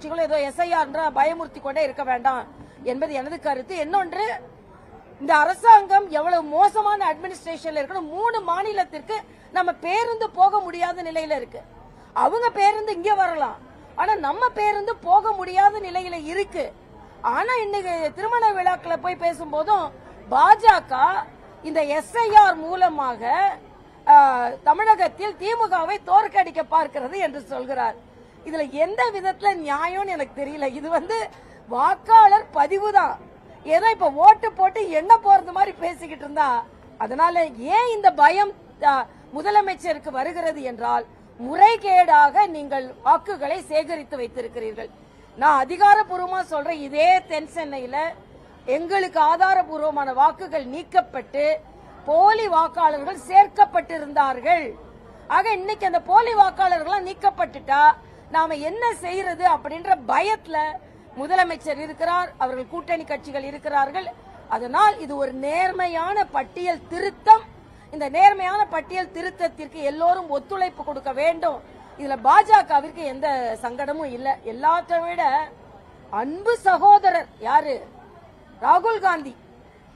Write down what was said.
கட்சிகளும் ஏதோ எஸ்ஐஆர் பயமுறுத்தி கொண்டே இருக்க வேண்டாம் என்பது எனது கருத்து. இன்னொன்று, இந்த அரசாங்கம் எவ்வளவு மோசமான அட்மினிஸ்ட்ரேஷன்ல இருக்கணும். 3 மாநிலத்திற்கு நம்ம பேருந்து போக முடியாத நிலையில இருக்கு. அவங்க பேருந்து இங்க வரலாம், ஆனா நம்ம பேருந்து போக முடியாத நிலையில இருக்கு. ஆனா இன்னைக்கு திருமண விழாக்களை போய் பேசும்போதும் பாஜக இந்த எஸ்ஐஆர் மூலமாக தமிழகத்தில் திமுகவை தோற்கடிக்க பார்க்கிறது என்று சொல்கிறார். இதுல எந்த விதத்துல நியாயம்னு எனக்கு தெரியல. இது வாக்காளர் பதிவு தான். ஏதோ இப்ப ஓட்டு போட்டு எண்ண போறது மாதிரி பேசிக்கிட்டு இருந்தா, அதனால ஏன் இந்த பயம் முதலமைச்சருக்கு வருகிறது என்றால், முறைகேடாக நீங்கள் வாக்குகளை சேகரித்து வைத்திருக்கிறீர்கள். நான் அதிகாரப்பூர்வமா சொல்றேன், இதே தென் சென்னையில எங்களுக்கு ஆதாரபூர்வமான வாக்குகள் நீக்கப்பட்டு போலி வாக்காளர்கள் சேர்க்கப்பட்டிருந்தார்கள். ஆக இன்னைக்கு அந்த போலி வாக்காளர்கள் நீக்கப்பட்டுட்டா நாம என்ன செய்யறது அப்படின்ற பயத்துல முதலமைச்சர் இருக்கிறார், அவர்கள் கூட்டணி கட்சிகள் இருக்கிறார்கள். அதனால் இது ஒரு நேர்மையான பட்டியல் திருத்தம். இந்த நேர்மையான பட்டியல் திருத்தத்திற்கு எல்லோரும் ஒத்துழைப்பு கொடுக்க வேண்டும். இதுல பாஜகவிற்கு எந்த சங்கடமும் இல்ல. எல்லாற்றை விட அன்பு சகோதரர் யாரு? ராகுல் காந்தி